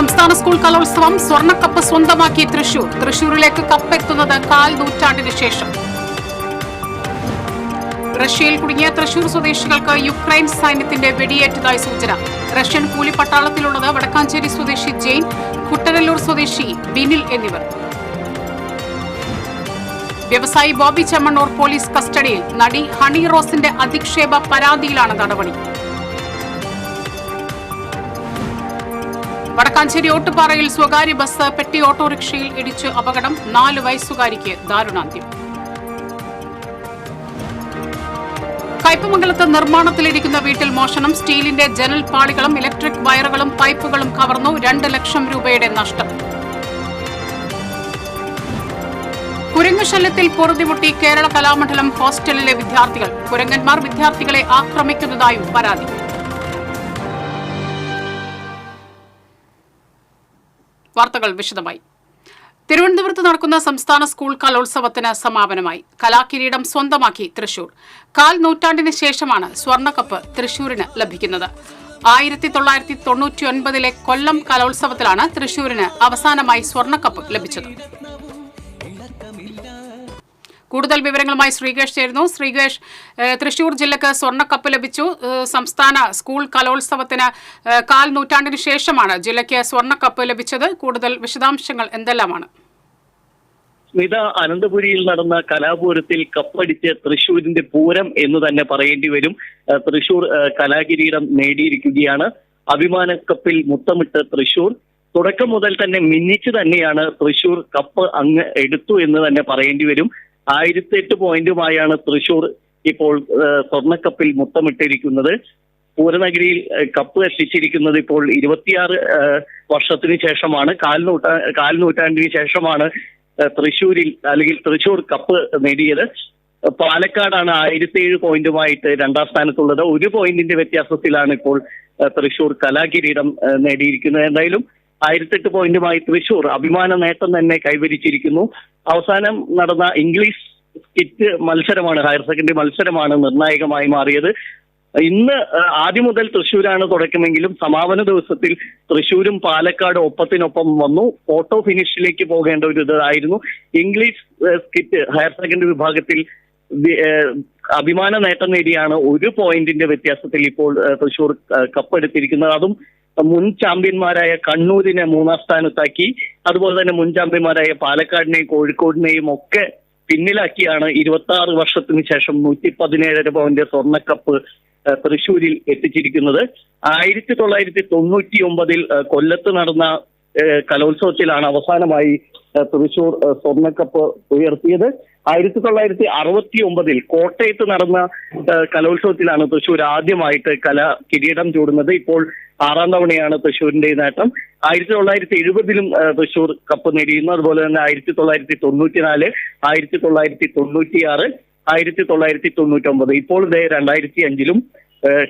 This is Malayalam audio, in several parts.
സംസ്ഥാന സ്കൂൾ കലോത്സവം സ്വർണ്ണക്കപ്പ് സ്വന്തമാക്കി തൃശൂർ. തൃശൂരിലേക്ക് കപ്പെത്തുന്നത് കാൽ നൂറ്റാണ്ടിന് ശേഷം. റഷ്യയിൽ കുടുങ്ങിയ തൃശൂർ സ്വദേശികൾക്ക് യുക്രൈൻ സൈന്യത്തിന്റെ വെടിയേറ്റതായി സൂചന. റഷ്യൻ കൂലിപ്പട്ടാളത്തിലുള്ളത് വടക്കാഞ്ചേരി സ്വദേശി ജെയിൻ, കുട്ടനല്ലൂർ സ്വദേശി ബിനിൽ എന്നിവർ. വ്യവസായി ബോബി ചെമ്മണ്ണൂർ പോലീസ് കസ്റ്റഡിയിൽ. നടി ഹണി റോസിന്റെ അധിക്ഷേപ പരാതിയിലാണ് നടപടി. വടക്കാഞ്ചേരി ഓട്ടുപാറയിൽ സ്വകാര്യ ബസ് പെട്ടി ഓട്ടോറിക്ഷയിൽ ഇടിച്ച് അപകടം. 4 വയസ്സുകാരിക്ക് ദാരുണാന്ത്യം. കയ്പമംഗലത്ത് നിർമ്മാണത്തിലിരിക്കുന്ന വീട്ടിൽ മോഷണം. സ്റ്റീലിന്റെ ജനൽ പാളികളും ഇലക്ട്രിക് വയറുകളും പൈപ്പുകളും കവർന്നു. 2 ലക്ഷം രൂപയുടെ നഷ്ടം. കുരങ്ങുശല്യത്തിൽ പൊറുതിമുട്ടി കേരള കലാമണ്ഡലം ഹോസ്റ്റലിലെ വിദ്യാർത്ഥികൾ. കുരങ്ങന്മാർ വിദ്യാർത്ഥികളെ ആക്രമിക്കുന്നതായും പരാതി. വാർത്തകൾ വിശദമായി. തിരുവനന്തപുരത്ത് നടക്കുന്ന സംസ്ഥാന സ്കൂൾ കലോത്സവത്തിന് സമാപനമായി. കലാകിരീടം സ്വന്തമാക്കി തൃശൂർ. കാൽ നൂറ്റാണ്ടിന് ശേഷമാണ് സ്വർണ്ണക്കപ്പ് തൃശൂരിന് ലഭിക്കുന്നത്. 1999 കൊല്ലം കലോത്സവത്തിലാണ് തൃശൂരിന് അവസാനമായി സ്വർണ്ണക്കപ്പ് ലഭിച്ചത്. കൂടുതൽ വിവരങ്ങളുമായി ശ്രീകേഷ് ചേരുന്നു. ശ്രീകേഷ്, തൃശൂർ ജില്ലക്ക് സ്വർണ്ണക്കപ്പ് ലഭിച്ചു. സംസ്ഥാന സ്കൂൾ കലോത്സവത്തിന് കാൽ നൂറ്റാണ്ടിന് ശേഷമാണ് ജില്ലയ്ക്ക് സ്വർണ്ണക്കപ്പ് ലഭിച്ചത്. കൂടുതൽ വിശദാംശങ്ങൾ എന്തെല്ലാമാണ്? സ്മിത, അനന്തപുരിയിൽ നടന്ന കലാപൂരത്തിൽ കപ്പടിച്ച് തൃശൂരിന്റെ പൂരം എന്ന് തന്നെ പറയേണ്ടി വരും. തൃശൂർ കലാകിരീടം നേടിയിരിക്കുകയാണ്. അഭിമാന കപ്പിൽ മുത്തമിട്ട് തൃശൂർ. തുടക്കം മുതൽ തന്നെ മിന്നിച്ചു തന്നെയാണ് തൃശൂർ കപ്പ് അങ്ങ് എടുത്തു എന്ന് തന്നെ പറയേണ്ടി വരും. 1008 പോയിന്റുമായാണ് തൃശൂർ ഇപ്പോൾ സ്വർണ്ണക്കപ്പിൽ മുത്തമിട്ടിരിക്കുന്നത്. പൂരനഗരിയിൽ കപ്പ് എത്തിച്ചിരിക്കുന്നത് ഇപ്പോൾ 26 വർഷത്തിന് ശേഷമാണ്. കാൽ നൂറ്റാണ്ടിന് ശേഷമാണ് തൃശൂരിൽ അല്ലെങ്കിൽ തൃശൂർ കപ്പ് നേടിയത്. പാലക്കാടാണ് 1007 പോയിന്റുമായിട്ട് 2ാം സ്ഥാനത്തുള്ളത്. 1 പോയിന്റിന്റെ വ്യത്യാസത്തിലാണ് ഇപ്പോൾ തൃശൂർ കലാകിരീടം നേടിയിരിക്കുന്നത്. എന്തായാലും 1008 പോയിന്റുമായി തൃശൂർ അഭിമാന നേട്ടം തന്നെ കൈവരിച്ചിരിക്കുന്നു. അവസാനം നടന്ന ഇംഗ്ലീഷ് സ്കിറ്റ് മത്സരമാണ്, ഹയർ സെക്കൻഡറി മത്സരമാണ് നിർണായകമായി മാറിയത്. ഇന്ന് ആദ്യം മുതൽ തൃശ്ശൂരാണ് തുടക്കമെങ്കിലും സമാപന ദിവസത്തിൽ തൃശ്ശൂരും പാലക്കാട് ഒപ്പത്തിനൊപ്പം വന്നു. ഫോട്ടോ ഫിനിഷിലേക്ക് പോകേണ്ട ഒരു ഇതായിരുന്നു. ഇംഗ്ലീഷ് സ്കിറ്റ് ഹയർ സെക്കൻഡറി വിഭാഗത്തിൽ അഭിമാന നേട്ടം നേടിയാണ് 1 പോയിന്റിന്റെ വ്യത്യാസത്തിൽ ഇപ്പോൾ തൃശ്ശൂർ കപ്പെടുത്തിരിക്കുന്നത്. അതും മുൻ ചാമ്പ്യന്മാരായ കണ്ണൂരിനെ 3ാം സ്ഥാനത്താക്കി. അതുപോലെ തന്നെ മുൻ ചാമ്പ്യന്മാരായ പാലക്കാടിനെയും കോഴിക്കോടിനെയും ഒക്കെ പിന്നിലാക്കിയാണ് 26 വർഷത്തിന് ശേഷം 117.5 പവന്റെ സ്വർണ്ണക്കപ്പ് തൃശ്ശൂരിൽ എത്തിച്ചിരിക്കുന്നത്. 1999 കൊല്ലത്ത് നടന്ന കലോത്സവത്തിലാണ് അവസാനമായി തൃശൂർ സ്വർണ്ണക്കപ്പ് ഉയർത്തിയത്. 1969 കോട്ടയത്ത് നടന്ന കലോത്സവത്തിലാണ് തൃശ്ശൂർ ആദ്യമായിട്ട് കിരീടം ചൂടുന്നത്. ഇപ്പോൾ 6ാം തവണയാണ് തൃശ്ശൂരിന്റെ നേട്ടം. 1970 തൃശ്ശൂർ കപ്പ് നേടിയിരുന്നു. അതുപോലെ തന്നെ 1994, 1996, 1999, ഇപ്പോൾ 2005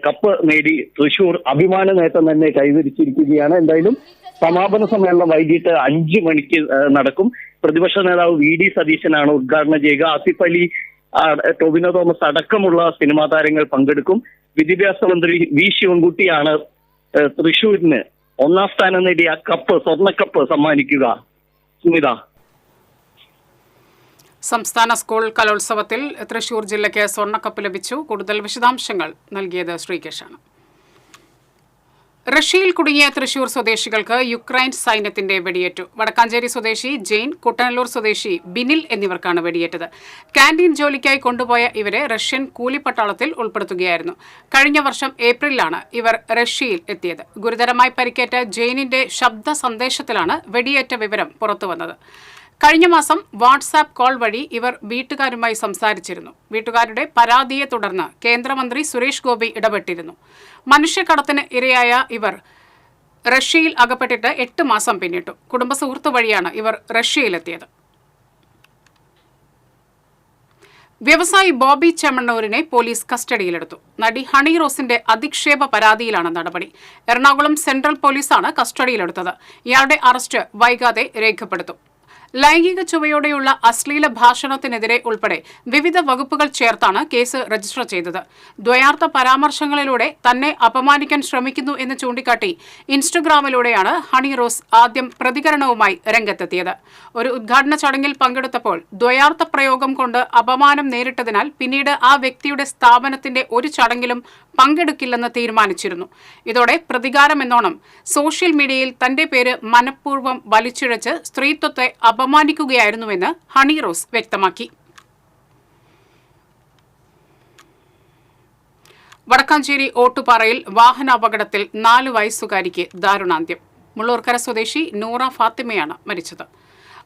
കപ്പ് നേടി തൃശ്ശൂർ അഭിമാന നേട്ടം തന്നെ കൈവരിച്ചിരിക്കുകയാണ്. എന്തായാലും സമാപന സമ്മേളനം വൈകിട്ട് 5 മണിക്ക് നടക്കും. പ്രതിപക്ഷ നേതാവ് VD സതീശനാണ് ഉദ്ഘാടനം ചെയ്യുക. ആസിഫ് അലി, ടോവിനോ തോമസ് അടക്കമുള്ള സിനിമാ താരങ്ങൾ പങ്കെടുക്കും. വിദ്യാഭ്യാസ മന്ത്രി V ശിവൻകുട്ടിയാണ് തൃശ്ശൂരിന് 1ാം സ്ഥാനം നേടിയ കപ്പ്, സ്വർണ്ണക്കപ്പ് സമ്മാനിക്കുക. സ്മിത, സംസ്ഥാന സ്കൂൾ കലോത്സവത്തിൽ തൃശൂർ ജില്ലയ്ക്ക് സ്വർണ്ണക്കപ്പ് ലഭിച്ചു. കൂടുതൽ വിശദാംശങ്ങൾ നൽകിയത് ശ്രീകേഷാണ്. റഷ്യയിൽ കുടുങ്ങിയ തൃശൂർ സ്വദേശികൾക്ക് യുക്രൈൻ സൈന്യത്തിന്റെ വെടിയേറ്റു. വടക്കാഞ്ചേരി സ്വദേശി ജെയിൻ, കുട്ടനല്ലൂർ സ്വദേശി ബിനിൽ എന്നിവർക്കാണ് വെടിയേറ്റത്. കാന്റീൻ ജോലിക്കായി കൊണ്ടുപോയ ഇവരെ റഷ്യൻ കൂലിപ്പട്ടാളത്തിൽ ഉൾപ്പെടുത്തുകയായിരുന്നു. കഴിഞ്ഞ വർഷം ഏപ്രിലിലാണ് ഇവർ റഷ്യയിൽ എത്തിയത്. ഗുരുതരമായി പരിക്കേറ്റ ജെയിനിന്റെ ശബ്ദ സന്ദേശത്തിലാണ് വെടിയേറ്റ വിവരം പുറത്തുവന്നത്. കഴിഞ്ഞ മാസം വാട്സാപ്പ് കോൾ വഴി ഇവർ വീട്ടുകാരുമായി സംസാരിച്ചിരുന്നു. വീട്ടുകാരുടെ പരാതിയെ തുടർന്ന് കേന്ദ്രമന്ത്രി സുരേഷ് ഗോപി ഇടപെട്ടിരുന്നു. മനുഷ്യക്കടത്തിന് ഇരയായ ഇവർ റഷ്യയിൽ അകപ്പെട്ടിട്ട് 8 മാസം പിന്നിട്ടു. കുടുംബ സുഹൃത്ത് വഴിയാണ് ഇവർ റഷ്യയിലെത്തിയത്. വ്യവസായി ബോബി ചെമ്മണ്ണൂരിനെ പോലീസ് കസ്റ്റഡിയിലെടുത്തു. നടി ഹണി റോസിന്റെ അധിക്ഷേപ പരാതിയിലാണ് നടപടി. എറണാകുളം സെൻട്രൽ പോലീസാണ് കസ്റ്റഡിയിലെടുത്തത്. ഇയാളുടെ അറസ്റ്റ് വൈകാതെ രേഖപ്പെടുത്തും. ലൈംഗിക ചുവയോടെയുള്ള അശ്ലീല ഭാഷണത്തിനെതിരെ ഉൾപ്പെടെ വിവിധ വകുപ്പുകൾ ചേർത്താണ് കേസ് രജിസ്റ്റർ ചെയ്തത്. ദ്വയാർത്ഥ പരാമർശങ്ങളിലൂടെ തന്നെ അപമാനിക്കാൻ ശ്രമിക്കുന്നു എന്ന് ചൂണ്ടിക്കാട്ടി ഇൻസ്റ്റഗ്രാമിലൂടെയാണ് ഹണി റോസ് ആദ്യം പ്രതികരണവുമായി രംഗത്തെത്തിയത്. ഒരു ഉദ്ഘാടന ചടങ്ങിൽ പങ്കെടുത്തപ്പോൾ ദ്വയാർത്ഥ പ്രയോഗം കൊണ്ട് അപമാനം നേരിട്ടതിനാൽ പിന്നീട് ആ വ്യക്തിയുടെ സ്ഥാപനത്തിന്റെ ഒരു ചടങ്ങിലും പങ്കെടുക്കില്ലെന്ന് തീരുമാനിച്ചിരുന്നു. ഇതോടെ പ്രതികാരമെന്നോണം സോഷ്യൽ മീഡിയയിൽ തന്റെ പേര് മനഃപൂർവ്വം വലിച്ചിഴച്ച് സ്ത്രീത്വത്തെ അപമാനിക്കുകയായിരുന്നുവെന്ന് ഹണി റോസ് വ്യക്തമാക്കി. വടക്കാഞ്ചേരി ഓട്ടുപാറയിൽ വാഹനാപകടത്തിൽ 4 വയസ്സുകാരിക്ക് ദാരുണാന്ത്യം. മുള്ളൂർക്കര സ്വദേശി നൂറ ഫാത്തിമയാണ് മരിച്ചത്.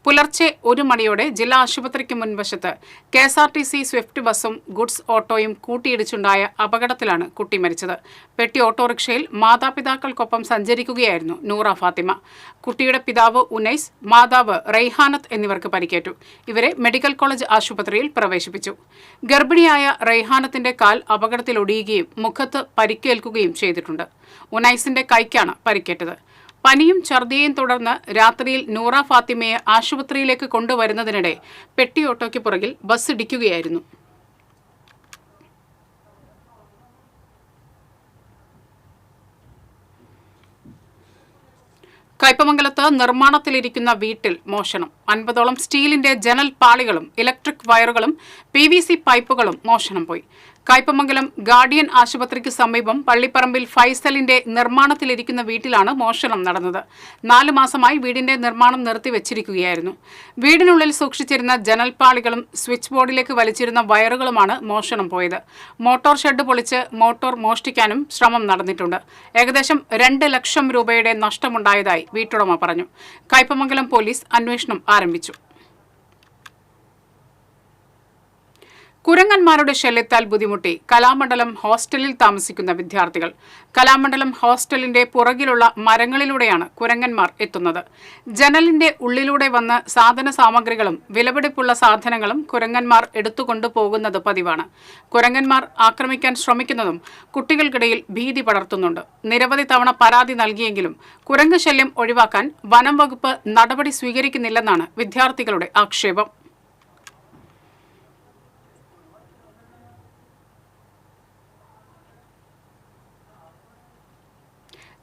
പുലർച്ചെ 1 മണിയോടെ ജില്ലാ ആശുപത്രിക്ക് മുൻവശത്ത് KSRTC സ്വിഫ്റ്റ് ബസും ഗുഡ്സ് ഓട്ടോയും കൂട്ടിയിടിച്ചുണ്ടായ അപകടത്തിലാണ് കുട്ടി മരിച്ചത്. പെട്ടി ഓട്ടോറിക്ഷയിൽ മാതാപിതാക്കൾക്കൊപ്പം സഞ്ചരിക്കുകയായിരുന്നു നൂറ ഫാത്തിമ. കുട്ടിയുടെ പിതാവ് ഉനൈസ്, മാതാവ് റെയ്ഹാനത്ത് എന്നിവർക്ക് പരിക്കേറ്റു. ഇവരെ മെഡിക്കൽ കോളേജ് ആശുപത്രിയിൽ പ്രവേശിപ്പിച്ചു. ഗർഭിണിയായ റെയ്ഹാനത്തിന്റെ കാൽ അപകടത്തിൽ ഒടിയുകയും മുഖത്ത് പരിക്കേൽക്കുകയും ചെയ്തിട്ടുണ്ട്. ഉനൈസിന്റെ കൈക്കാണ് പരിക്കേറ്റത്. പനിയും ഛർദിയെയും തുടർന്ന് രാത്രിയിൽ നൂറ ഫാത്തിമയെ ആശുപത്രിയിലേക്ക് കൊണ്ടുവരുന്നതിനിടെ പെട്ടി ഓട്ടോയ്ക്ക് പുറകിൽ ബസ് ഇടിക്കുകയായിരുന്നു. കയ്പമംഗലത്ത് നിർമ്മാണത്തിലിരിക്കുന്ന വീട്ടിൽ മോഷണം. 50ഓളം സ്റ്റീലിന്റെ ജനൽ പാളികളും ഇലക്ട്രിക് വയറുകളും PVC പൈപ്പുകളും മോഷണം പോയി. കയ്പമംഗലം ഗാർഡിയൻ ആശുപത്രിക്ക് സമീപം പള്ളിപ്പറമ്പിൽ ഫൈസലിന്റെ നിർമ്മാണത്തിലിരിക്കുന്ന വീട്ടിലാണ് മോഷണം നടന്നത്. 4 മാസമായി വീടിന്റെ നിർമ്മാണം നിർത്തിവെച്ചിരിക്കുകയായിരുന്നു. വീടിനുള്ളിൽ സൂക്ഷിച്ചിരുന്ന ജനൽപ്പാളികളും സ്വിച്ച് ബോർഡിലേക്ക് വലിച്ചിരുന്ന വയറുകളുമാണ് മോഷണം പോയത്. മോട്ടോർ ഷെഡ് പൊളിച്ച് മോട്ടോർ മോഷ്ടിക്കാനും ശ്രമം നടന്നിട്ടുണ്ട്. ഏകദേശം 2 ലക്ഷം രൂപയുടെ നഷ്ടമുണ്ടായതായി വീട്ടുടമ പറഞ്ഞു. കയ്പമംഗലം പോലീസ് അന്വേഷണം ആരംഭിച്ചു. കുരങ്ങന്മാരുടെ ശല്യത്താൽ ബുദ്ധിമുട്ടി കലാമണ്ഡലം ഹോസ്റ്റലിൽ താമസിക്കുന്ന വിദ്യാർത്ഥികൾ. കലാമണ്ഡലം ഹോസ്റ്റലിന്റെ പുറകിലുള്ള മരങ്ങളിലൂടെയാണ് കുരങ്ങന്മാർ എത്തുന്നത്. ജനലിന്റെ ഉള്ളിലൂടെ വന്ന് സാധന സാമഗ്രികളും വിലപിടിപ്പുള്ള സാധനങ്ങളും കുരങ്ങന്മാർ എടുത്തുകൊണ്ടു പോകുന്നത് പതിവാണ്. കുരങ്ങന്മാർ ആക്രമിക്കാൻ ശ്രമിക്കുന്നതും കുട്ടികൾക്കിടയിൽ ഭീതി പടർത്തുന്നുണ്ട്. നിരവധി തവണ പരാതി നൽകിയെങ്കിലും കുരങ്ങ് ശല്യം ഒഴിവാക്കാൻ വനം വകുപ്പ് നടപടി സ്വീകരിക്കുന്നില്ലെന്നാണ് വിദ്യാർത്ഥികളുടെ ആക്ഷേപം.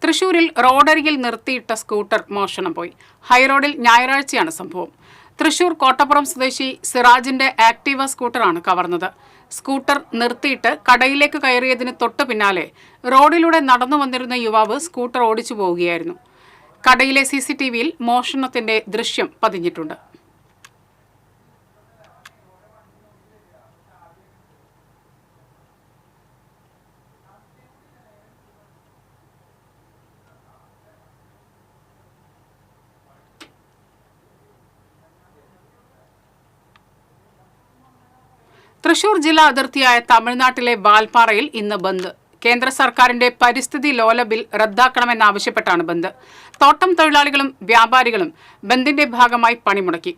തൃശൂരിൽ റോഡരികിൽ നിർത്തിയിട്ട സ്കൂട്ടർ മോഷണം പോയി. ഹൈറോഡിൽ ഞായറാഴ്ചയാണ് സംഭവം. തൃശൂർ കോട്ടപ്പുറം സ്വദേശി സിറാജിന്റെ ആക്ടീവ സ്കൂട്ടറാണ് കവർന്നത്. സ്കൂട്ടർ നിർത്തിയിട്ട് കടയിലേക്ക് കയറിയതിന് തൊട്ടു പിന്നാലെ റോഡിലൂടെ നടന്നു വന്നിരുന്ന യുവാവ് സ്കൂട്ടർ ഓടിച്ചു പോവുകയായിരുന്നു. കടയിലെ CCTVയിൽ മോഷണത്തിന്റെ ദൃശ്യം പതിഞ്ഞിട്ടുണ്ട്. തൃശൂർ ജില്ലാ അതിർത്തിയായ തമിഴ്നാട്ടിലെ വാൽപ്പാറയിൽ ഇന്ന് ബന്ദ്. കേന്ദ്ര സർക്കാരിന്റെ പരിസ്ഥിതി ലോല ബിൽ റദ്ദാക്കണമെന്നാവശ്യപ്പെട്ടാണ് ബന്ദ്. തോട്ടം തൊഴിലാളികളും വ്യാപാരികളും ബന്ദിന്റെ ഭാഗമായി പണിമുടക്കി.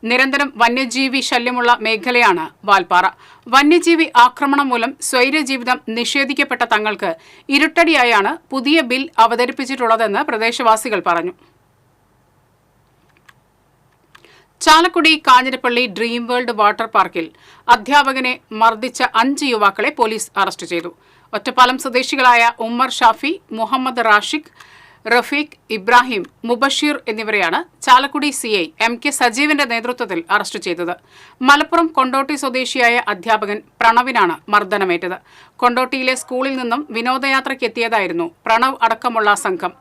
നിരന്തരം വന്യജീവി ശല്യമുള്ള മേഖലയാണ് വാൽപ്പാറ. വന്യജീവി ആക്രമണം മൂലം സ്വൈര്യജീവിതം നിഷേധിക്കപ്പെട്ട തങ്ങൾക്ക് ഇരുട്ടടിയായാണ് പുതിയ ബിൽ അവതരിപ്പിച്ചിട്ടുള്ളതെന്ന് പ്രദേശവാസികൾ പറഞ്ഞു. Chalakudy Kanjirappally dream world water പാർക്കിൽ അധ്യാപകനെ മർദ്ദിച്ച 5 യുവാക്കളെ പോലീസ് അറസ്റ്റ് ചെയ്തു. ഒറ്റപ്പാലം സ്വദേശികളായ ഉമ്മർ ഷാഫി, മുഹമ്മദ് റാഷിഖ്, റഫീഖ്, ഇബ്രാഹിം, മുബഷീർ എന്നിവരെയാണ് ചാലക്കുടി CI MK സജീവിന്റെ നേതൃത്വത്തിൽ അറസ്റ്റ് ചെയ്തത്. മലപ്പുറം കൊണ്ടോട്ടി സ്വദേശിയായ അധ്യാപകൻ പ്രണവിനാണ് മർദ്ദനമേറ്റത്. കൊണ്ടോട്ടിയിലെ സ്കൂളിൽ നിന്നും വിനോദയാത്രയ്ക്കെത്തിയതായിരുന്നു പ്രണവ് അടക്കമുള്ള സംഘം.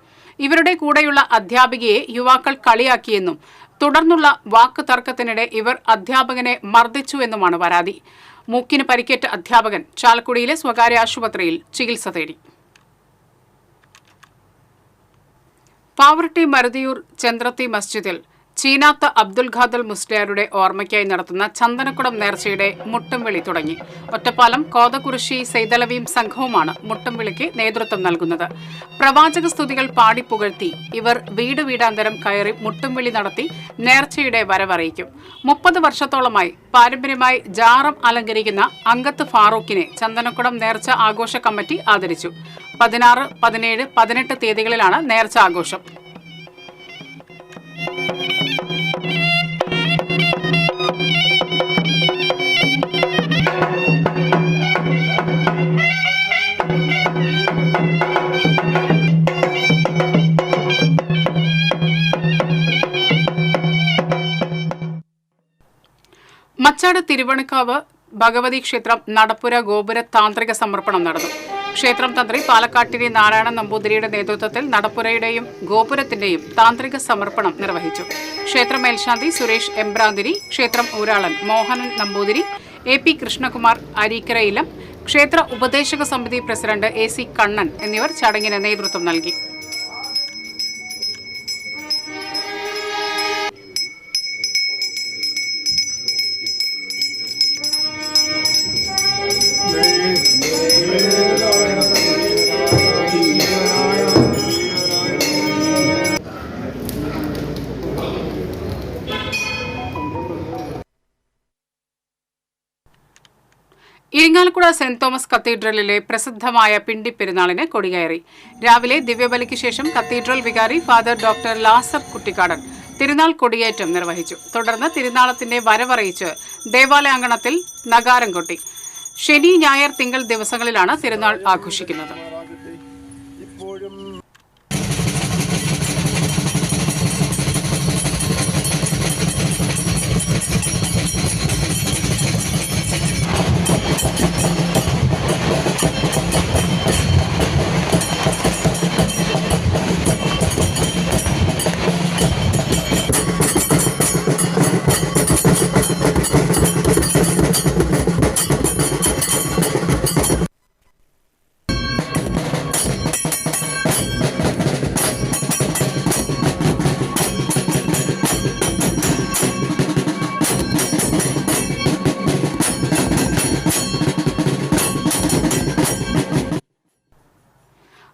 ഇവരുടെ കൂടെയുള്ള അധ്യാപികയെ യുവാക്കൾ കളിയാക്കിയെന്നും തുടർന്നുള്ള വാക്ക് തർക്കത്തിനിടെ ഇവർ അധ്യാപകനെ മർദ്ദിച്ചുവെന്നുമാണ് പരാതി. മൂക്കിന് പരിക്കേറ്റ അധ്യാപകൻ ചാലക്കുടിയിലെ സ്വകാര്യ ആശുപത്രിയിൽ ചികിത്സ തേടി. പാവറട്ടി മരുതിയൂർ ചന്ദ്രത്തി മസ്ജിദിൽ ചീനാത്ത അബ്ദുൽ ഖാദർ മുസ്ലിയാരുടെ ഓർമ്മയ്ക്കായി നടത്തുന്ന ചന്ദനക്കുടം നേർച്ചയുടെ മുട്ടുംവിളി തുടങ്ങി. ഒറ്റപ്പാലം കോതകുറിശി സൈതലവിയും സംഘവുമാണ് മുട്ടുംവിളിക്ക് നേതൃത്വം നൽകുന്നത്. പ്രവാചക സ്തുതികൾ പാടിപ്പുകഴ്ത്തി ഇവർ വീട് വീടാന്തരം കയറി മുട്ടുംവിളി നടത്തി നേർച്ചയുടെ വരവറിയിക്കും. 30 വർഷത്തോളമായി പാരമ്പര്യമായി ജാറം അലങ്കരിക്കുന്ന അങ്കത്ത് ഫാറൂഖിനെ ചന്ദനക്കുടം നേർച്ച ആഘോഷ കമ്മിറ്റി ആദരിച്ചു. 16, 17, 18 തീയതികളിലാണ് നേർച്ച ആഘോഷം. മച്ചാട് തിരുവണിക്കാവ് ഭഗവതി ക്ഷേത്രം നടപ്പുര ഗോപുര താന്ത്രിക സമർപ്പണം നടന്നു. ക്ഷേത്രം തന്ത്രി പാലക്കാട്ടിരി നാരായണൻ നമ്പൂതിരിയുടെ നേതൃത്വത്തിൽ നടപ്പുരയുടെയും ഗോപുരത്തിന്റെയും താന്ത്രിക സമർപ്പണം നിർവഹിച്ചു. ക്ഷേത്ര മേൽശാന്തി സുരേഷ് എംബ്രാന്തിരി, ക്ഷേത്രം ഊരാളൻ മോഹനൻ നമ്പൂതിരി, AP കൃഷ്ണകുമാർ അരീക്കരയിലം, ക്ഷേത്ര ഉപദേശക സമിതി പ്രസിഡന്റ് AC കണ്ണൻ എന്നിവർ ചടങ്ങിന് നേതൃത്വം നൽകി. ഇരിങ്ങാലക്കുട സെന്റ് തോമസ് കത്തീഡ്രലിലെ പ്രസിദ്ധമായ പിണ്ടി പെരുന്നാളിന് കൊടികയറി. രാവിലെ ദിവ്യബലിക്ക് ശേഷം കത്തീഡ്രൽ വികാരി ഫാദർ ഡോക്ടർ ലാസർ കുട്ടിക്കാടൻ തിരുനാൾ കൊടിയേറ്റം നിർവഹിച്ചു. തുടർന്ന് തിരുനാളത്തിന്റെ വരവറിയിച്ച് ദേവാലയാങ്കണത്തിൽ നഗാരം കൊട്ടി. ശനി, ഞായർ, തിങ്കൾ ദിവസങ്ങളിലാണ് തിരുനാൾ ആഘോഷിക്കുന്നത്.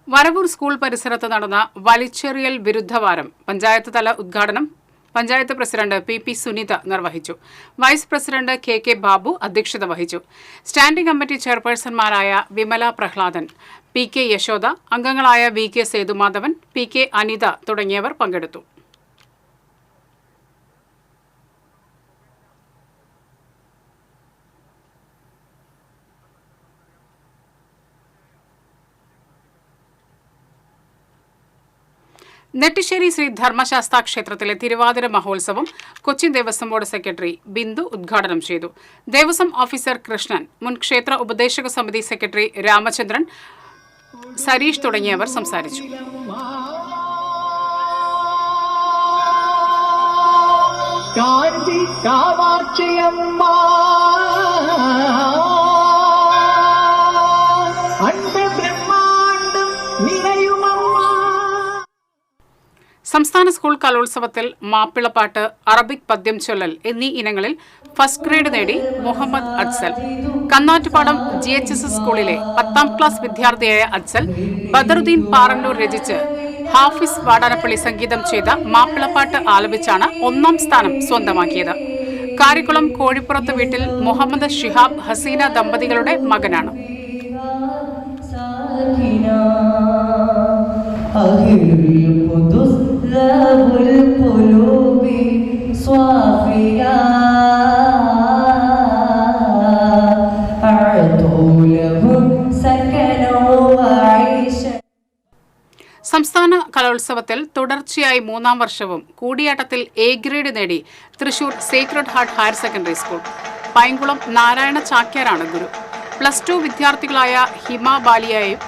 വരവൂർ സ്കൂൾ പരിസരത്ത് നടന്ന വലിച്ചെറിയൽ വിരുദ്ധവാരം പഞ്ചായത്ത് തല ഉദ്ഘാടനം പഞ്ചായത്ത് പ്രസിഡന്റ് PP സുനിത നിർവഹിച്ചു. വൈസ് പ്രസിഡന്റ് KK ബാബു അധ്യക്ഷത വഹിച്ചു. Standing committee ചെയർപേഴ്സൺമാരായ Vimala Prahladan, PK Yashoda, അംഗങ്ങളായ VK സേതുമാധവൻ, PK അനിത തുടങ്ങിയവർ പങ്കെടുത്തു. നെട്ടിശ്ശേരി ശ്രീ ധർമ്മശാസ്ത്ര ക്ഷേത്രത്തിലെ തിരുവാതിര മഹോത്സവം കൊച്ചിൻ ദേവസ്വം ബോർഡ് സെക്രട്ടറി ബിന്ദു ഉദ്ഘാടനം ചെയ്തു. ദേവസ്വം ഓഫീസർ കൃഷ്ണൻ, മുൻ ക്ഷേത്ര ഉപദേശക സമിതി സെക്രട്ടറി രാമചന്ദ്രൻ, സരീഷ് തുടങ്ങിയവർ സംസാരിച്ചു. സംസ്ഥാന സ്കൂൾ കലോത്സവത്തിൽ മാപ്പിളപ്പാട്ട്, അറബിക് പദ്യം ചൊല്ലൽ എന്നീ ഇനങ്ങളിൽ ഫസ്റ്റ് ഗ്രേഡ് നേടി മുഹമ്മദ് അജ്സൽ. കന്നാറ്റുപാടം GHS സ്കൂളിലെ 10ാം ക്ലാസ് വിദ്യാർത്ഥിയായ അജ്സൽ ബദറുദ്ദീൻ പാറന്നൂർ രചിച്ച് ഹാഫിസ് വാടാനപ്പള്ളി സംഗീതം ചെയ്ത മാപ്പിളപ്പാട്ട് ആലപിച്ചാണ് 1ാം സ്ഥാനം സ്വന്തമാക്കിയത്. കാരിക്കുളം കോഴിപ്പുറത്ത് വീട്ടിൽ മുഹമ്മദ് ഷിഹാബ് ഹസീന ദമ്പതികളുടെ മകനാണ്. സംസ്ഥാന കലോത്സവത്തിൽ തുടർച്ചയായി 3ാം വർഷവും കൂടിയാട്ടത്തിൽ A ഗ്രേഡ് നേടി Thrissur sacred heart higher secondary school. Painkulam Narayana ചാക്യാരാണ് ഗുരു. +2 വിദ്യാർത്ഥികളായ ഹിമ ബാലിയയും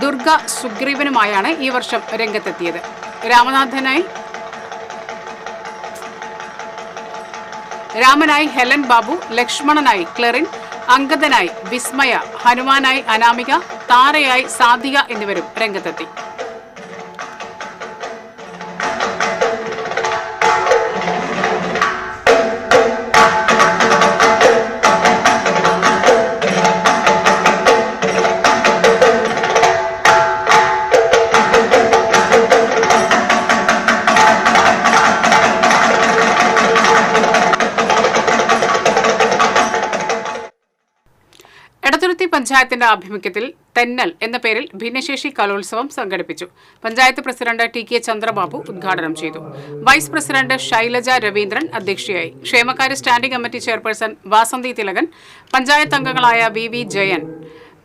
ദുർഗ സുഗ്രീവനുമായാണ് ഈ വർഷം രംഗത്തെത്തിയത്. രാമനായി ഹെലൻ ബാബു, ലക്ഷ്മണനായി ക്ലെറിൻ, അങ്കദനായി വിസ്മയ, ഹനുമാനായി അനാമിക, താരയായി സാധിക എന്നിവരും രംഗത്തെത്തി. എടത്തുരുത്തി പഞ്ചായത്തിന്റെ ആഭിമുഖ്യത്തിൽ തെന്നൽ എന്ന പേരിൽ ഭിന്നശേഷി കലോത്സവം സംഘടിപ്പിച്ചു. പഞ്ചായത്ത് പ്രസിഡന്റ് TK ചന്ദ്രബാബു ഉദ്ഘാടനം ചെയ്തു. വൈസ് പ്രസിഡന്റ് ശൈലജ രവീന്ദ്രൻ അധ്യക്ഷയായി. ക്ഷേമകാര്യ standing committee chairperson Vasanthi Thilakan, panchayat അംഗങ്ങളായ VV ജയൻ,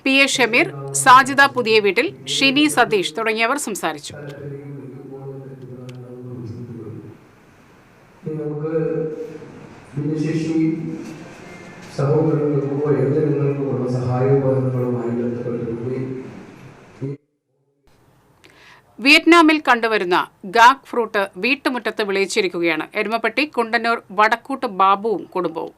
PA ഷമീർ, സാജിദ പുതിയ വീട്ടിൽ, ഷിനി സതീഷ് തുടങ്ങിയവർ സംസാരിച്ചു. വിയറ്റ്നാമിൽ കണ്ടുവരുന്ന ഗാക് ഫ്രൂട്ട് വീട്ടുമുറ്റത്ത് വിളയിച്ചിരിക്കുകയാണ്. എരുമപ്പെട്ടി കുണ്ടന്നൂർ വടക്കൂട്ട് ബാബുവും കുടുംബവും.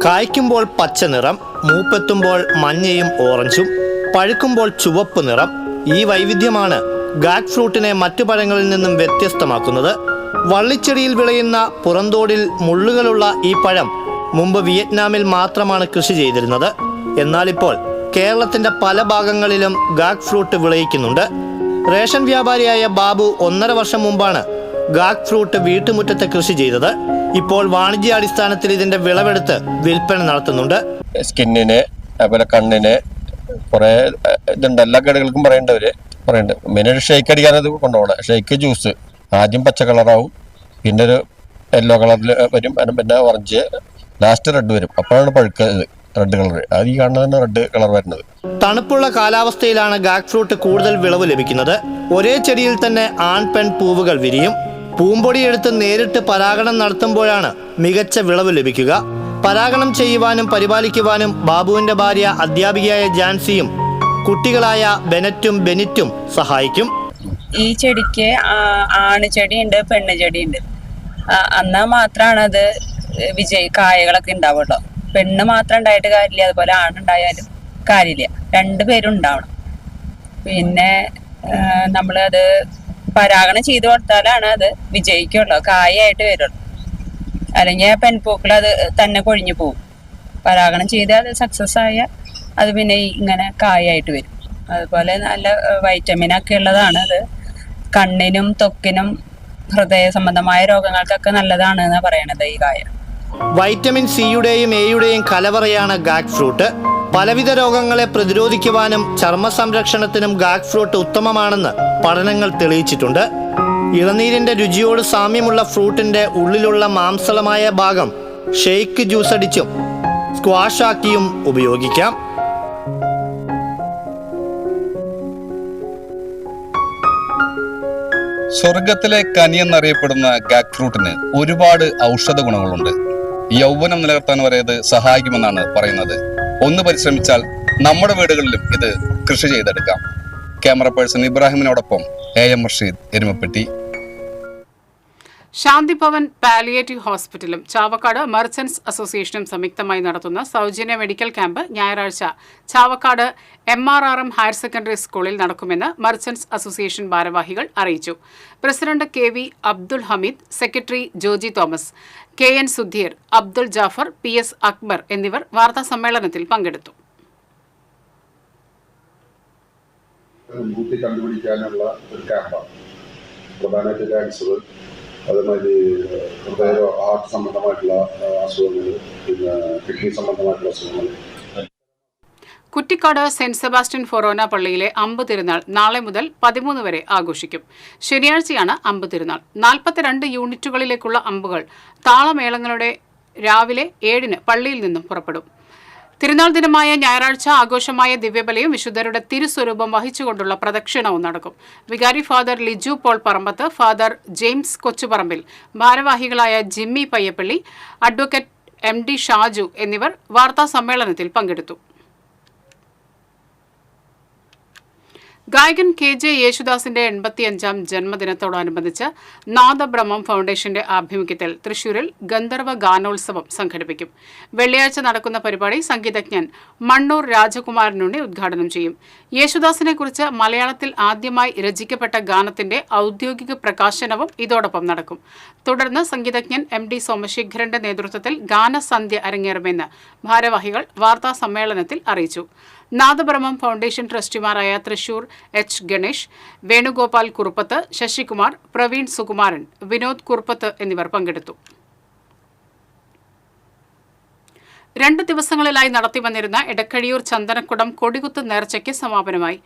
കായ്ക്കുമ്പോൾ പച്ച നിറം, മൂപ്പെത്തുമ്പോൾ മഞ്ഞയും ഓറഞ്ചും, പഴുക്കുമ്പോൾ ചുവപ്പ് നിറം. ഈ വൈവിധ്യമാണ് ഗാക് ഫ്രൂട്ടിനെ മറ്റു പഴങ്ങളിൽ നിന്നും വ്യത്യസ്തമാക്കുന്നത്. വള്ളിച്ചെടിയിൽ വിളയുന്ന പുറന്തോടിൽ മുള്ളുകളുള്ള ഈ പഴം മുമ്പ് വിയറ്റ്നാമിൽ മാത്രമാണ് കൃഷി ചെയ്തിരുന്നത്. എന്നാലിപ്പോൾ കേരളത്തിന്റെ പല ഭാഗങ്ങളിലും ഗാക് ഫ്രൂട്ട് വിളയിക്കുന്നുണ്ട്. റേഷൻ വ്യാപാരിയായ ബാബു 1.5 വർഷം മുമ്പാണ് ഗാക് ഫ്രൂട്ട് വീട്ടുമുറ്റത്ത് കൃഷി ചെയ്തത്. ഇപ്പോൾ വാണിജ്യാടിസ്ഥാനത്തിൽ ഇതിന്റെ വിളവെടുത്ത് വിൽപ്പന നടത്തുന്നുണ്ട്. സ്കിന്നിന്, അതുപോലെ കണ്ണിന് കുറെ ഇതുണ്ട്. എല്ലാ കടകൾക്കും പറയുന്നുണ്ട്. മെയിനായിട്ട് ഷേക്ക് അടിക്കാനത് കൊണ്ടുപോകണം. ഷേക്ക് ജ്യൂസ് ആദ്യം പച്ച കളറാവും, പിന്നെ ഒരു യെല്ലോ കളറിൽ വരും, പിന്നെ ഓറഞ്ച്, ലാസ്റ്റ് റെഡ് വരും. അപ്പോഴാണ് പഴുക്കുന്നത് റെഡ് കളർ. അത് ഈ കാണുന്നതാണ് റെഡ് കളർ വരുന്നത്. തണുപ്പുള്ള കാലാവസ്ഥയിലാണ് ഗാക് ഫ്രൂട്ട് കൂടുതൽ വിളവ് ലഭിക്കുന്നത്. ഒരേ ചെടിയിൽ തന്നെ ആൺ പെൺ പൂവുകൾ വിരിയും. പൂമ്പൊടിയെടുത്ത് നേരിട്ട് പരാഗണം നടത്തുമ്പോഴാണ് മികച്ച വിളവ് ലഭിക്കുക. പരാഗണം ചെയ്യുവാനും പരിപാലിക്കുവാനും ബാബുവിന്റെ ഭാര്യ അധ്യാപികയായ ജാൻസിയും കുട്ടികളായ ബെനറ്റും ബെനിറ്റും സഹായിക്കും. ഈ ചെടിക്ക് ആണ് ചെടിയുണ്ട്, പെണ്ണ് ചെടിയുണ്ട്. എന്നാൽ മാത്രമാണ് അത് കായകളൊക്കെ ഉണ്ടാവുള്ളൂ. പെണ്ണ് മാത്രം ഉണ്ടായിട്ട് കാര്യമില്ല, അതുപോലെ ആണുണ്ടായാലും കാര്യമില്ല. 2 പേരും ഉണ്ടാവണം. പിന്നെ നമ്മളത് പരാഗണം ചെയ്തു കൊടുത്താലാണ് അത് വിജയിക്കുള്ളൂ, കായായിട്ട് വരുള്ളൂ. അല്ലെങ്കിൽ പെൺപൂക്കൾ അത് തന്നെ കൊഴിഞ്ഞു പോകും. പരാഗണം ചെയ്താൽ അത് സക്സസ് ആയാൽ അത് പിന്നെ ഇങ്ങനെ കായായിട്ട് വരും. അതുപോലെ നല്ല വൈറ്റമിനൊക്കെ ഉള്ളതാണ് അത്. കണ്ണിനും ത്വക്കിനും ഹൃദയ സംബന്ധമായ രോഗങ്ങൾക്കൊക്കെ നല്ലതാണ് എന്നാണ് പറയണത് ഈ കായ. വൈറ്റമിൻ സിയുടെയും എയുടെയും കലവറയാണ് ഗാക് ഫ്രൂട്ട്. പലവിധ രോഗങ്ങളെ പ്രതിരോധിക്കുവാനും ചർമ്മ സംരക്ഷണത്തിനും ഗാക് ഫ്രൂട്ട് ഉത്തമമാണെന്ന് പഠനങ്ങൾ തെളിയിച്ചിട്ടുണ്ട്. ഇളനീരിന്റെ രുചിയോട് സാമ്യമുള്ള ഫ്രൂട്ടിന്റെ ഉള്ളിലുള്ള മാംസളമായ ഭാഗം ഷെയ്ക്ക് ജ്യൂസ് അടിച്ചും സ്ക്വാഷ് ആക്കിയും ഉപയോഗിക്കാം. സ്വർഗത്തിലെ കനി എന്നറിയപ്പെടുന്ന ഗാക് ഫ്രൂട്ടിന് ഒരുപാട് ഔഷധ ഗുണങ്ങളുണ്ട്. യൗവനം നിലനിർത്താൻ വരെ ഇത് സഹായിക്കുമെന്നാണ് പറയുന്നത്. ഒന്ന് പരിശ്രമിച്ചാൽ നമ്മുടെ വീടുകളിലും ഇത് കൃഷി ചെയ്തെടുക്കാം. ക്യാമറ പേഴ്സൺ ഇബ്രാഹിമിനോടൊപ്പം AM റഷീദ്, എരുമപ്പെട്ടി. ശാന്തിഭവൻ പാലിയേറ്റീവ് ഹോസ്പിറ്റലും ചാവക്കാട് മർച്ചന്റ്സ് അസോസിയേഷനും സംയുക്തമായി നടത്തുന്ന സൗജന്യ മെഡിക്കൽ ക്യാമ്പ് ഞായറാഴ്ച ചാവക്കാട് MRRM ഹയർ സെക്കൻഡറി സ്കൂളിൽ നടക്കുമെന്ന് മർച്ചന്റ്സ് അസോസിയേഷൻ ഭാരവാഹികൾ അറിയിച്ചു. President KV Abdul Hameed, secretary Joji Thomas, KN Sudheer, Abdul Jaffar, PS Akbar എന്നിവർ വാർത്താ സമ്മേളനത്തിൽ പങ്കെടുത്തു. കണ്ടുപിടിക്കാനുള്ള ഒരു ക്യാമ്പാണ്. പ്രധാനമായിട്ട് ക്യാൻസർ, അതേമാതിരി ഹൃദയ ഹാർട്ട് സംബന്ധമായിട്ടുള്ള അസുഖങ്ങൾ, പിന്നെ കിഡ്നി സംബന്ധമായിട്ടുള്ള അസുഖങ്ങൾ. കുറ്റിക്കാട് സെന്റ് സെബാസ്റ്റ്യൻ ഫൊറോന പള്ളിയിലെ അമ്പ് തിരുനാൾ നാളെ മുതൽ 13 വരെ ആഘോഷിക്കും. ശനിയാഴ്ചയാണ് അമ്പ് തിരുനാൾ. 42 യൂണിറ്റുകളിലേക്കുള്ള അമ്പുകൾ താളമേളങ്ങളുടെ രാവിലെ 7-ന് പള്ളിയിൽ നിന്നും പുറപ്പെടും. തിരുനാൾ ദിനമായ ഞായറാഴ്ച ആഘോഷമായ ദിവ്യബലിയും വിശുദ്ധരുടെ തിരുസ്വരൂപം വഹിച്ചുകൊണ്ടുള്ള പ്രദക്ഷിണവും നടക്കും. വികാരി ഫാദർ ലിജു പോൾ പറമ്പത്ത്, ഫാദർ ജെയിംസ് കൊച്ചുപറമ്പിൽ, ഭാരവാഹികളായ Jimmy Payyappilly, advocate MD Shaju എന്നിവർ വാർത്താ സമ്മേളനത്തിൽ പങ്കെടുത്തു. ഗായകൻ KJ യേശുദാസിന്റെ 85ാം ജന്മദിനത്തോടനുബന്ധിച്ച് നാദബ്രഹ്മം ഫൗണ്ടേഷന്റെ ആഭിമുഖ്യത്തിൽ തൃശൂരിൽ ഗന്ധർവ ഗാനോത്സവം സംഘടിപ്പിക്കും. വെള്ളിയാഴ്ച നടക്കുന്ന പരിപാടി സംഗീതജ്ഞൻ മണ്ണൂർ രാജകുമാരനുണ്ണി ഉദ്ഘാടനം ചെയ്യും. യേശുദാസിനെക്കുറിച്ച് മലയാളത്തിൽ ആദ്യമായി രചിക്കപ്പെട്ട ഗാനത്തിന്റെ ഔദ്യോഗിക പ്രകാശനവും ഇതോടൊപ്പം നടക്കും. തുടർന്ന് സംഗീതജ്ഞൻ MD സോമശേഖരന്റെ നേതൃത്വത്തിൽ ഗാനസന്ധ്യ അരങ്ങേറുമെന്ന് ഭാരവാഹികൾ വാർത്താ സമ്മേളനത്തിൽ അറിയിച്ചു. നാദബ്രഹ്മം ഫൗണ്ടേഷൻ ട്രസ്റ്റിമാരായ തൃശൂർ H ഗണേഷ്, വേണുഗോപാൽ കുറുപ്പത്ത്, ശശികുമാർ, പ്രവീൺ സുകുമാരൻ, വിനോദ് കുറുപ്പത്ത് എന്നിവർ പങ്കെടുത്തു. 2 ദിവസങ്ങളിലായി നടത്തിവന്നിരുന്ന എടക്കഴിയൂർ ചന്ദനക്കുടം കൊടികുത്ത് നേർച്ചയ്ക്ക് സമാപനമായി.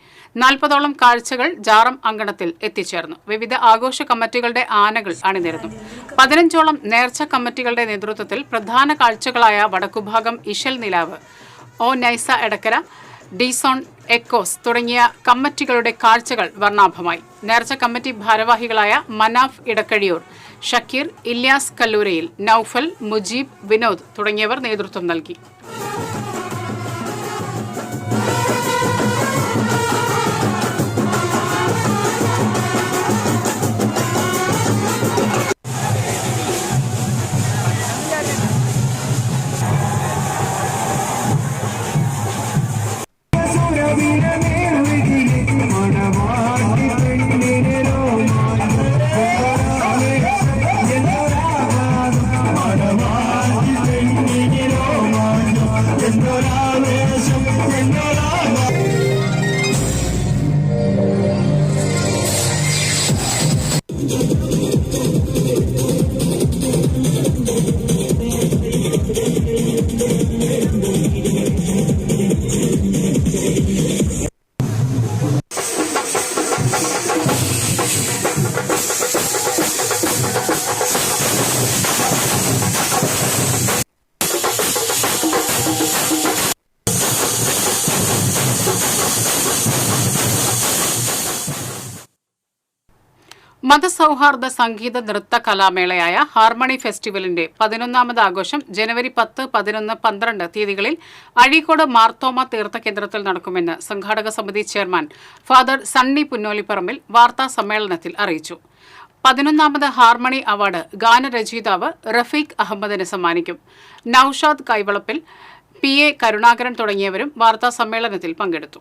40ഓളം കാഴ്ചകൾ ജാറം അങ്കണത്തിൽ എത്തിച്ചേർന്നു. വിവിധ ആഘോഷ കമ്മിറ്റികളുടെ ആനകൾ അണിനിരന്നു. 15ഓളം നേർച്ച കമ്മിറ്റികളുടെ നേതൃത്വത്തിൽ പ്രധാന കാഴ്ചകളായ വടക്കുഭാഗം ഇശൽ നിലാവ്, ഒ നൈസ എടക്കര, ഡിസോൺ എക്കോസ് തുടങ്ങിയ കമ്മിറ്റികളുടെ കാഴ്ചകൾ വർണ്ണാഭമായി. നേർച്ച കമ്മിറ്റി ഭാരവാഹികളായ മനാഫ് ഇടക്കഴിയൂർ, ഷക്കീർ, ഇല്യാസ് കല്ലൂരയിൽ, നൌഫൽ, മുജീബ്, വിനോദ് തുടങ്ങിയവർ നേതൃത്വം നൽകി. മതസൗഹാർദ്ദ സംഗീത നൃത്ത കലാമേളയായ ഹാർമണി ഫെസ്റ്റിവലിന്റെ 11ാമത് ആഘോഷം ജനുവരി 10, 11, 12 തീയതികളിൽ അഴീക്കോട് മാർത്തോമ തീർത്ഥകേന്ദ്രത്തിൽ നടക്കുമെന്ന് സംഘാടക സമിതി ചെയർമാൻ ഫാദർ സണ്ണി പുന്നോലിപ്പറമ്പിൽ വാർത്താ സമ്മേളനത്തിൽ അറിയിച്ചു. 11ാമത് ഹാർമണി അവാർഡ് ഗാനരചയിതാവ് റഫീഖ് അഹമ്മദിന് സമ്മാനിക്കും. നൌഷാദ് കൈവളപ്പിൽ, PA കരുണാകരൻ തുടങ്ങിയവരും വാർത്താ സമ്മേളനത്തിൽ പങ്കെടുത്തു.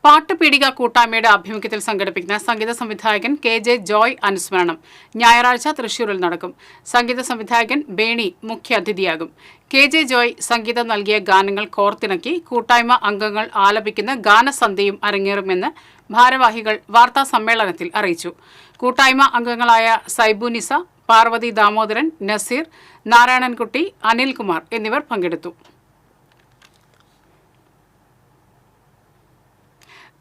പാട്ടുപീടിക കൂട്ടായ്മയുടെ ആഭിമുഖ്യത്തിൽ സംഘടിപ്പിക്കുന്ന സംഗീത സംവിധായകൻ KJ ജോയ് അനുസ്മരണം ഞായറാഴ്ച തൃശൂരിൽ നടക്കും. സംഗീത സംവിധായകൻ ബേണി മുഖ്യാതിഥിയാകും. KJ ജോയ് സംഗീതം നൽകിയ ഗാനങ്ങൾ കോർത്തിണക്കി കൂട്ടായ്മ അംഗങ്ങൾ ആലപിക്കുന്ന ഗാനസന്ധ്യയും അരങ്ങേറുമെന്ന് ഭാരവാഹികൾ വാർത്താ സമ്മേളനത്തിൽ അറിയിച്ചു. കൂട്ടായ്മ അംഗങ്ങളായ സൈബുനിസ, പാർവതി ദാമോദരൻ, നസീർ, നാരായണൻകുട്ടി, അനിൽകുമാർ എന്നിവർ പങ്കെടുത്തു.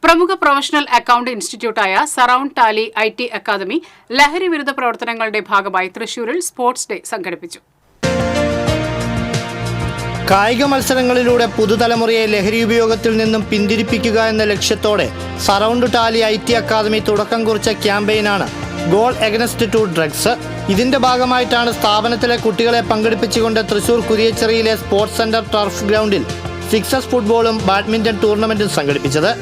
പ്രമുഖ പ്രൊഫഷണൽ അക്കൌണ്ട് ഇൻസ്റ്റിറ്റ്യൂട്ടായ സറൌണ്ട് ടാലി IT അക്കാദമി ലഹരി വിരുദ്ധ പ്രവർത്തനങ്ങളുടെ ഭാഗമായി തൃശൂരിൽ സ്പോർട്സ് ഡേ സംഘടിപ്പിച്ചു. കായിക മത്സരങ്ങളിലൂടെ പുതുതലമുറയെ ലഹരി ഉപയോഗത്തിൽ നിന്നും പിന്തിരിപ്പിക്കുക എന്ന ലക്ഷ്യത്തോടെ സറൌണ്ട് ടാലി IT അക്കാദമി തുടക്കം കുറിച്ച ക്യാമ്പയിനാണ് ഗോൾ എഗനസ്റ്റ് ടു ഡ്രഗ്സ്. ഇതിന്റെ ഭാഗമായിട്ടാണ് സ്ഥാപനത്തിലെ കുട്ടികളെ പങ്കെടുപ്പിച്ചുകൊണ്ട് തൃശൂർ കുരിയച്ചിറയിലെ സ്പോർട്സ് സെന്റർ ടർഫ് ഗ്രൗണ്ടിൽ സിക്സസ് ഫുട്ബോളും ബാഡ്മിന്റൺ ടൂർണമെന്റും സംഘടിപ്പിച്ചത്.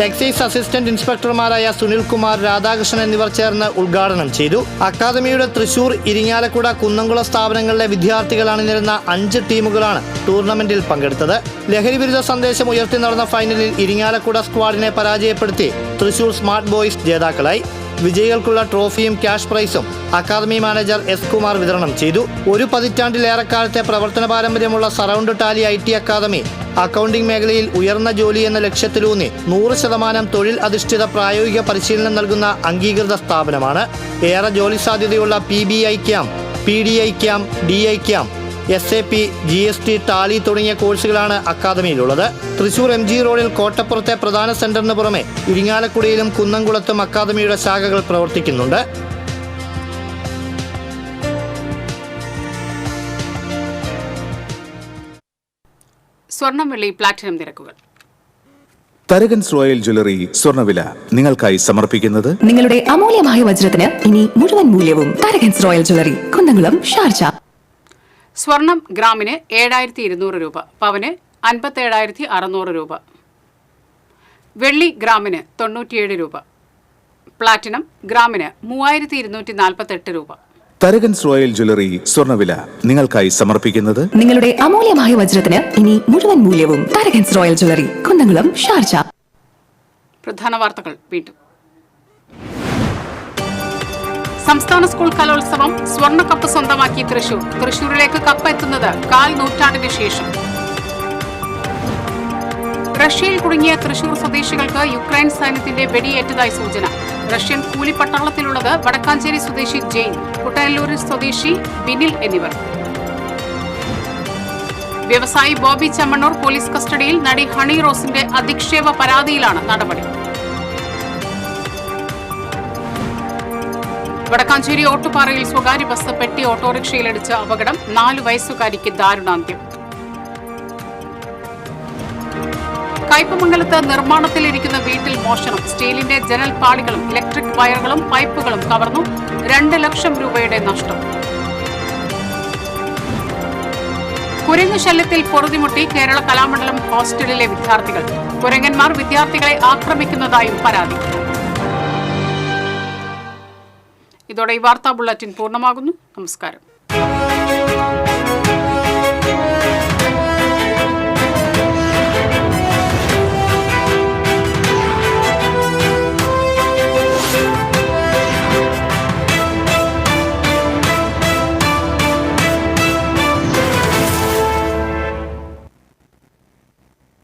എക്സൈസ് അസിസ്റ്റന്റ് ഇൻസ്പെക്ടർമാരായ സുനിൽകുമാർ, രാധാകൃഷ്ണൻ എന്നിവർ ചേർന്ന് ഉദ്ഘാടനം ചെയ്തു. അക്കാദമിയുടെ തൃശൂർ, ഇരിങ്ങാലക്കുട, കുന്നംകുളം സ്ഥാപനങ്ങളിലെ വിദ്യാർത്ഥികൾ അണിനിരുന്ന 5 ടീമുകളാണ് ടൂർണമെന്റിൽ പങ്കെടുത്തത്. ലഹരി വിരുദ്ധ സന്ദേശം ഉയർത്തി നടന്ന ഫൈനലിൽ ഇരിങ്ങാലക്കുട സ്ക്വാഡിനെ പരാജയപ്പെടുത്തി തൃശൂർ സ്മാർട്ട് ബോയ്സ് ജേതാക്കളായി. വിജയികൾക്കുള്ള ട്രോഫിയും ക്യാഷ് പ്രൈസും അക്കാദമി മാനേജർ S. കുമാർ വിതരണം ചെയ്തു. 1 പതിറ്റാണ്ടിലേറെക്കാലത്തെ പ്രവർത്തന പാരമ്പര്യമുള്ള സറൌണ്ട് ടാലി IT അക്കാദമി അക്കൗണ്ടിംഗ് മേഖലയിൽ ഉയർന്ന ജോലി എന്ന ലക്ഷ്യത്തിലൂന്നി 100% തൊഴിൽ അധിഷ്ഠിത പ്രായോഗിക പരിശീലനം നൽകുന്ന അംഗീകൃത സ്ഥാപനമാണ്. ഏറെ ജോലി സാധ്യതയുള്ള PBI camp, PDI camp, DI camp, SAP, GST, Tally തുടങ്ങിയ കോഴ്സുകളാണ് അക്കാദമിയിലുള്ളത്. തൃശൂർ MG റോഡിൽ കോട്ടപ്പുറത്തെ പ്രധാന സെന്ററിന് പുറമെ ഇരിങ്ങാലക്കുടയിലും കുന്നംകുളത്തും അക്കാദമിയുടെ ശാഖകൾ പ്രവർത്തിക്കുന്നുണ്ട്. സ്വർണം, വെള്ളി, പ്ലാറ്റിനം നിരക്കുകൾ. തരകൻസ് റോയൽ ജ്വല്ലറി സ്വർണ്ണവില നിങ്ങൾക്കായി സമർപ്പിക്കുന്നത് നിങ്ങളുടെ അമൂല്യമായ വജ്രത്തിന് ഇനി മുഴുവൻ മൂല്യവും Tharakans royal jewellery, Kunnamkulam, Sharjah. സ്വർണം ഗ്രാമിന് 7200 രൂപ, പവന് 57,600 രൂപ, വെള്ളി ഗ്രാമിന് 97 രൂപ, പ്ലാറ്റിനം ഗ്രാമിന് 3248 രൂപ. തരകൻസ് റോയൽ ജ്വല്ലറി സ്വർണ്ണവില നിങ്ങൾക്കായി സമർപ്പിക്കുന്നത് നിങ്ങളുടെ അമൂല്യമായ വജ്രത്തിന് ഇനി മുഴുവൻ മൂല്യവും Tharakans royal jewellery, Kunnamkulam, Sharjah. പ്രധാന വാർത്തകൾ വീണ്ടും. സംസ്ഥാന സ്കൂൾ കലോത്സവം സ്വർണ്ണക്കപ്പ് സ്വന്തമാക്കി തൃശൂർ. തൃശൂരിലേക്ക് കപ്പ് എത്തുന്നത് 1/4 നൂറ്റാണ്ടിന് ശേഷം. റഷ്യയിൽ കുടുങ്ങിയ തൃശൂർ സ്വദേശികൾക്ക് യുക്രൈൻ സൈന്യത്തിന്റെ വെടിയേറ്റതായി സൂചന. റഷ്യൻ കൂലിപ്പട്ടാളത്തിലുള്ളത് വടക്കാഞ്ചേരി സ്വദേശി ജെയിൻ, കുട്ടനല്ലൂരിൽ സ്വദേശി ബിനിൽ എന്നിവർ. വ്യവസായി ബോബി ചെമ്മണ്ണൂർ പോലീസ് കസ്റ്റഡിയിൽ. നടി ഹണി റോസിന്റെ അധിക്ഷേപ പരാതിയിലാണ് നടപടി. വടക്കാഞ്ചേരി ഓട്ടുപാറയിൽ സ്വകാര്യ ബസ് പെട്ടി ഓട്ടോറിക്ഷയിലിടിച്ച അപകടം. 4 വയസ്സുകാരിക്ക് ദാരുണാന്ത്യം. കയ്പമംഗലത്ത് നിർമ്മാണത്തിലിരിക്കുന്ന വീട്ടിൽ മോഷണം. സ്റ്റീലിന്റെ ജനൽ പാളികളും ഇലക്ട്രിക് വയറുകളും പൈപ്പുകളും കവർന്നു. 2 ലക്ഷം രൂപയുടെ നഷ്ടം. കുരങ്ങു ശല്യത്തിൽ പൊറുതിമുട്ടി കേരള കലാമണ്ഡലം ഹോസ്റ്റലിലെ വിദ്യാർത്ഥികൾ. കുരങ്ങന്മാർ വിദ്യാർത്ഥികളെ ആക്രമിക്കുന്നതായും പരാതി. ഇതോടെ ഈ വാർത്താ ബുള്ളറ്റിൻ പൂർണ്ണമാകുന്നു. നമസ്കാരം.